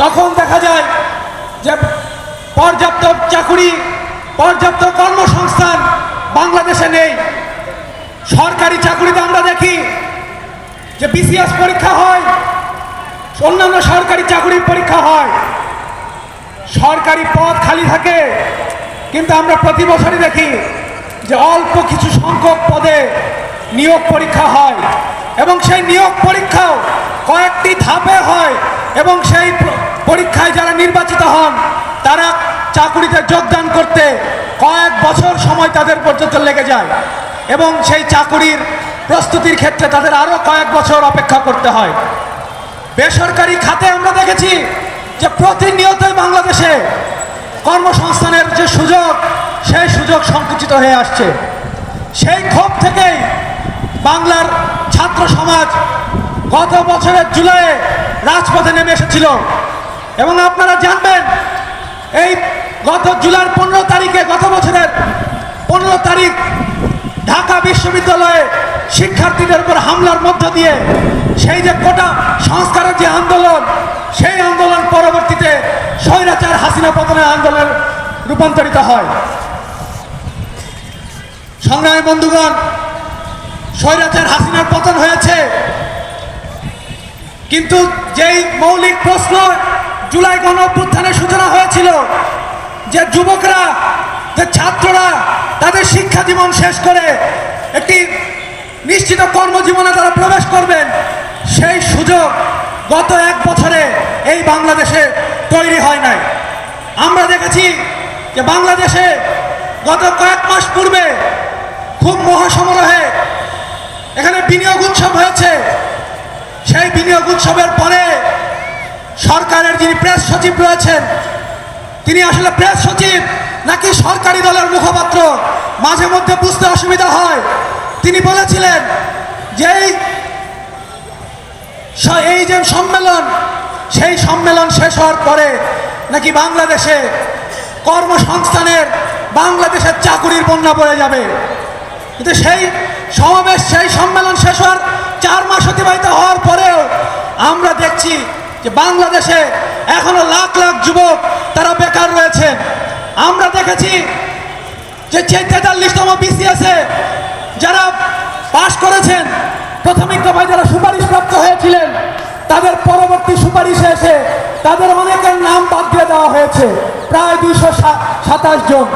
তখন দেখা যায় যে পর্যাপ্ত চাকুরি, পর্যাপ্ত কর্মসংস্থান বাংলাদেশে নেই। সরকারি চাকুরিতে আমরা দেখি যে বিসিএস পরীক্ষা হয়, অন্যান্য সরকারি চাকুরির পরীক্ষা হয়, সরকারি পদ খালি থাকে, কিন্তু আমরা প্রতি বছরই দেখি যে অল্প কিছু সংখ্যক পদে নিয়োগ পরীক্ষা হয় এবং সেই নিয়োগ পরীক্ষাও কয়েকটি ধাপে হয় এবং সেই পরীক্ষায় যারা নির্বাচিত হন তারা চাকুরিতে যোগদান করতে কয়েক বছর সময় তাদের পর্যন্ত লেগে যায় এবং সেই চাকুরির প্রস্তুতির ক্ষেত্রে তাদের আরও কয়েক বছর অপেক্ষা করতে হয়। বেসরকারি খাতে আমরা দেখেছি যে প্রতিনিয়তই বাংলাদেশে কর্মসংস্থানের যে সুযোগ, সেই সুযোগ সংকুচিত হয়ে আসছে। সেই ক্ষোভ থেকেই বাংলার ছাত্র সমাজ গত বছরের জুলাইয়ে রাজপথে নেমে এসেছিল এবং আপনারা জানবেন এই গত জুলাইয়ের 15 তারিখে, গত বছরের 15 তারিখ ঢাকা বিশ্ববিদ্যালয়ে শিক্ষার্থীদের উপর হামলার মধ্য দিয়ে সেই যে কোটা সংস্কারের যে আন্দোলন, সেই আন্দোলন পরবর্তীতে স্বৈরাচার হাসিনা পতনের আন্দোলনে রূপান্তরিত হয়। সংগ্রামী বন্ধুগণ, স্বৈরাচার হাসিনার পতন হয়েছে, কিন্তু যেই মৌলিক প্রশ্ন জুলাই গণ অভ্যুত্থানের সূচনা হয়েছিল যে যুবকরা, যে ছাত্ররা তাদের শিক্ষা জীবন শেষ করে একটি নিশ্চিত কর্মজীবনে তারা প্রবেশ করবেন, সেই সুযোগ গত এক বছরে এই বাংলাদেশে তৈরি হয় নাই। আমরা দেখেছি যে বাংলাদেশে গত কয়েক মাস পূর্বে খুব মহাসমারোহে এখানে বিনিয়োগ উৎসব হয়েছে। সেই বিনিয়োগ উৎসবের পরে সরকারের যিনি প্রেস সচিব রয়েছেন, তিনি আসলে প্রেস সচিব নাকি সরকারি দলের মুখপাত্র মাঝে মধ্যে বুঝতে অসুবিধা হয়। তিনি বলেছিলেন যে এই যে সম্মেলন, সেই সম্মেলন শেষ হওয়ার পরে নাকি বাংলাদেশে কর্মসংস্থানের, বাংলাদেশের চাকুরির বন্যা বয়ে যাবে। কিন্তু সেই সমাবেশ, সেই সম্মেলন শেষ হওয়ার 4 মাস অতিবাহিত হওয়ার পরেও আমরা দেখছি যে বাংলাদেশে এখনো লাখ লাখ যুবক তারা বেকার রয়েছেন। আমরা দেখেছি যে 43তম বিসিএসে যারা পাশ করেছেন, প্রাথমিক দফায় যারা সুপারিশপ্রাপ্ত হয়েছিলেন, তাদের পরবর্তী সুপারিশে এসে তাদের অনেকের নাম বাদ দিয়ে দেওয়া হয়েছে, প্রায় 227 জন।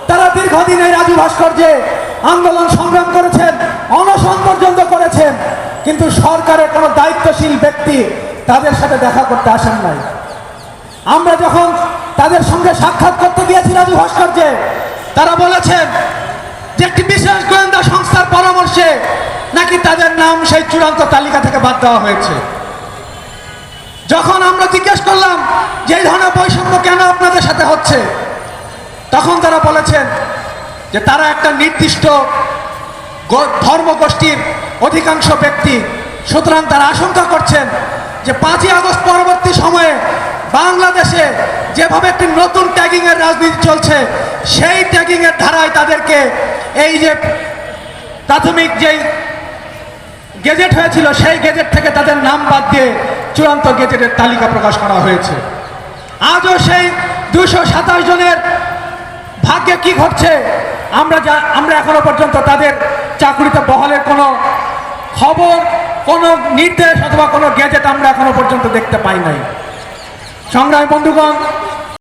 তারা দীর্ঘদিন এই রাজু ভাস্কর্যে আন্দোলন সংগ্রাম করেছেন, অনশন পর্যন্ত করেছেন, কিন্তু সরকারের কোনো দায়িত্বশীল ব্যক্তি তাদের সাথে দেখা করতে আসেন নাই। আমরা যখন তাদের সঙ্গে সাক্ষাৎ করতে গিয়েছি রাজু ভাস্কর্যে, তারা বলেছেন যে একটি বিশেষ গোয়েন্দা সংস্থার পরামর্শে নাকি তাদের নাম সেই চূড়ান্ত তালিকা থেকে বাদ দেওয়া হয়েছে। যখন আমরা জিজ্ঞেস করলাম যে এই ধরনের বৈষম্য কেন আপনাদের সাথে হচ্ছে, তখন তারা বলেছেন যে তারা একটা নির্দিষ্ট ধর্মগোষ্ঠীর অধিকাংশ ব্যক্তি, সুতরাং তারা আশঙ্কা করছেন যে 5ই আগস্ট পরবর্তী সময়ে বাংলাদেশে যেভাবে একটি নতুন ট্যাগিংয়ের রাজনীতি চলছে, সেই ট্যাগিংয়ের ধারায় তাদেরকে এই যে প্রাথমিক যেই গেজেট হয়েছিল, সেই গেজেট থেকে তাদের নাম বাদ দিয়ে চূড়ান্ত গেজেটের তালিকা প্রকাশ করা হয়েছে। আজও সেই 227 জনের ভাগ্যে কি ঘটছে আমরা এখনো পর্যন্ত তাদের চাকরিতে বহালের কোনো খবর, কোনো নির্দেশ অথবা কোনো গেজেট আমরা এখনো পর্যন্ত দেখতে পাই নাই। সংগ্রামী বন্ধুগণ,